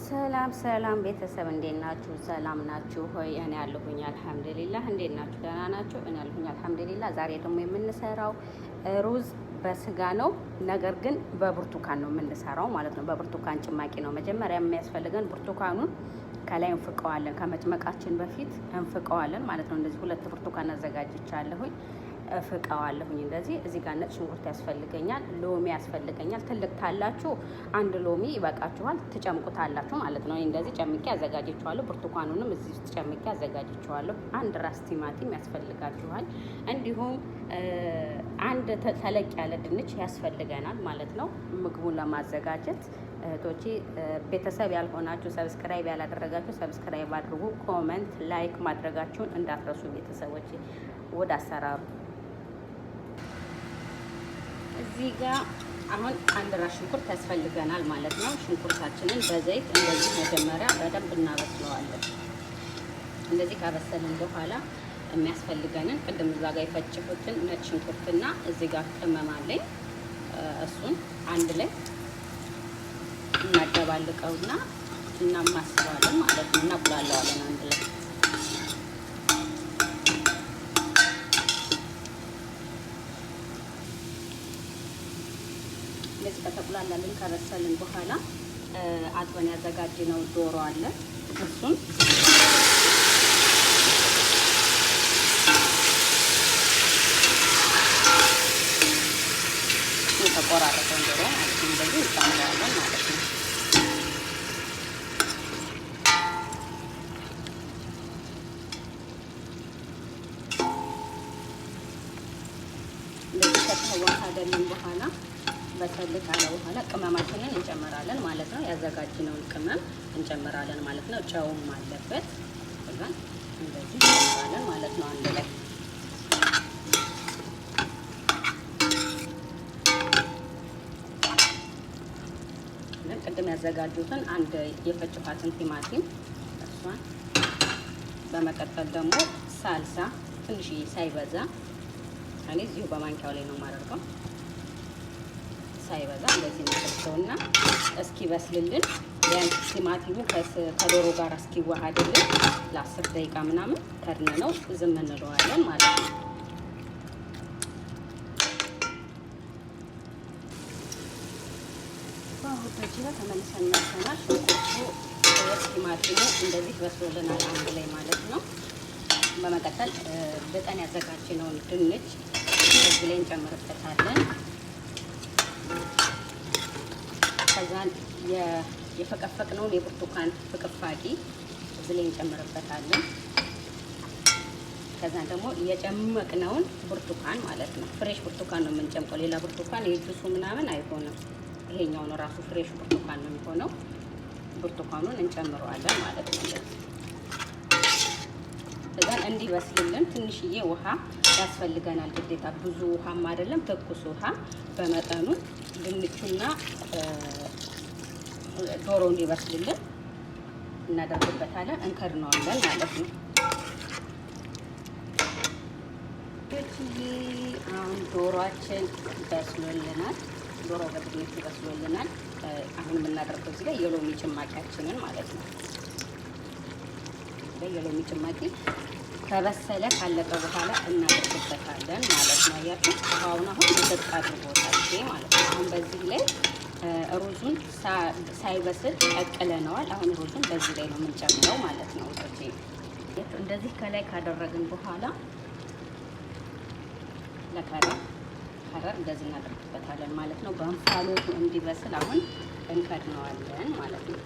ሰላም ሰላም ቤተሰብ እንዴት ናችሁ? ሰላም ናችሁ ሆይ? እኔ ያለሁኝ አልሐምዱሊላህ። እንዴት ናችሁ? ደህና ናችሁ? እኔ ያለሁኝ አልሐምዱሊላህ። ዛሬ ደግሞ የምንሰራው ሩዝ በስጋ ነው። ነገር ግን በብርቱካን ነው የምንሰራው ማለት ነው። በብርቱካን ጭማቂ ነው። መጀመሪያ የሚያስፈልገን ብርቱካኑን ከላይ እንፍቀዋለን። ከመጭመቃችን በፊት እንፍቀዋለን ማለት ነው። እንደዚህ 2 ብርቱካን አዘጋጅቻለሁኝ። ፍቀዋለሁኝ እንደዚህ። እዚህ ጋር ነጭ ሽንኩርት ያስፈልገኛል፣ ሎሚ ያስፈልገኛል። ትልቅ ታላችሁ 1 ሎሚ ይበቃችኋል፣ ትጨምቁታላችሁ ማለት ነው። እንደዚህ ጨምቄ አዘጋጅቼዋለሁ። ብርቱካኑንም እዚህ ውስጥ ጨምቄ አዘጋጅቼዋለሁ። 1 ራስ ቲማቲም ያስፈልጋችኋል። እንዲሁም 1 ተለቅ ያለ ድንች ያስፈልገናል ማለት ነው። ምግቡን ለማዘጋጀት እህቶቼ፣ ቤተሰብ ያልሆናችሁ ሰብስክራይብ ያላደረጋችሁ ሰብስክራይብ አድርጉ። ኮመንት ላይክ ማድረጋችሁን እንዳትረሱ ቤተሰቦቼ። ወደ አሰራሩ እዚህ ጋር አሁን 1 ራስ ሽንኩርት ያስፈልገናል ማለት ነው። ሽንኩርታችንን በዘይት እንደዚህ መጀመሪያ በደንብ እናበስለዋለን። እንደዚህ ካበሰልን በኋላ የሚያስፈልገንን ቅድም እዛ ጋር የፈጨሁትን ነጭ ሽንኩርትና እዚህ ጋር ቅመም አለኝ። እሱን አንድ ላይ እናደባልቀውና እናማስለዋለን ማለት ነው። እናቁላለዋለን አንድ ላይ። እንደዚህ ከተቁላላልን ከበሰልን በኋላ አጥበን ያዘጋጀነው ዶሮ አለ። እሱን የተቆራረጠውን ዶሮ ማለት ነው እንደዚህ እንጨምረዋለን ማለት ነው። እንደዚህ ከተዋሃደልን በኋላ በሰል ካለ በኋላ ቅመማችንን እንጨምራለን ማለት ነው። ያዘጋጅነውን ቅመም እንጨምራለን ማለት ነው። ጨውም አለበት። ከዛን እንደዚህ እንጨምራለን ማለት ነው አንድ ላይ። ቅድም ያዘጋጁትን 1 የፈጨኋትን ቲማቲም እሷን፣ በመቀጠል ደግሞ ሳልሳ ትንሽዬ ሳይበዛ፣ እኔ እዚሁ በማንኪያው ላይ ነው የማደርገው ሳይበዛ እንደዚህ እንከተውና እስኪበስልልን ያን ቲማቲሙ ከዶሮ ጋር እስኪዋሃድልን ለ10 ደቂቃ ምናምን ከድነነው ዝም እንለዋለን ማለት ነው። ባሁዶች ላይ ተመልሰን መጥተናል። ሽንኩርቱ ቲማቲሙ እንደዚህ በስሎልናል አንድ ላይ ማለት ነው። በመቀጠል በጠን ያዘጋጀነውን ድንች እዚህ ላይ እንጨምርበታለን። ከዛን የፈቀፈቅነውን የብርቱካን ፍቅፋቂ እዚህ ላይ እንጨምርበታለን። ከዛን ደግሞ የጨመቅነውን ብርቱካን ማለት ነው። ፍሬሽ ብርቱካን ነው የምንጨምቀው። ሌላ ብርቱካን የጁሱ ምናምን አይሆንም። ይሄኛው ነው ራሱ ፍሬሽ ብርቱካን ነው የሚሆነው። ብርቱካኑን እንጨምረዋለን ማለት ነው። ከዛን እንዲበስልልን ትንሽዬ ውሃ ያስፈልገናል ግዴታ። ብዙ ውሃም አይደለም፣ ትኩስ ውሃ በመጠኑ ድንቹና ዶሮ እንዲበስልልን እናደርግበታለን። እንከድነዋለን ማለት ነው። አሁን ዶሮአችን በስሎልናል። ዶሮ በድንቹ በስሎልናል። አሁን የምናደርገው እዚህ ጋር የሎሚ ጭማቂያችንን ማለት ነው። የሎሚ ጭማቂ ከበሰለ ካለቀ በኋላ እናደርግበታለን ማለት ነው። አያችሁ ውሃውን አሁን ዝቅ አድርጎታል ማለት ነው። አሁን በዚህ ላይ ሩዙን ሳይበስል ቀቅለነዋል። አሁን ሩዙን በዚህ ላይ ነው የምንጨምረው ማለት ነው። እንደዚህ ከላይ ካደረግን በኋላ ለከረር እንደዚህ እናደርግበታለን ማለት ነው። በእንፋሎቱ እንዲበስል አሁን እንከድነዋለን ማለት ነው።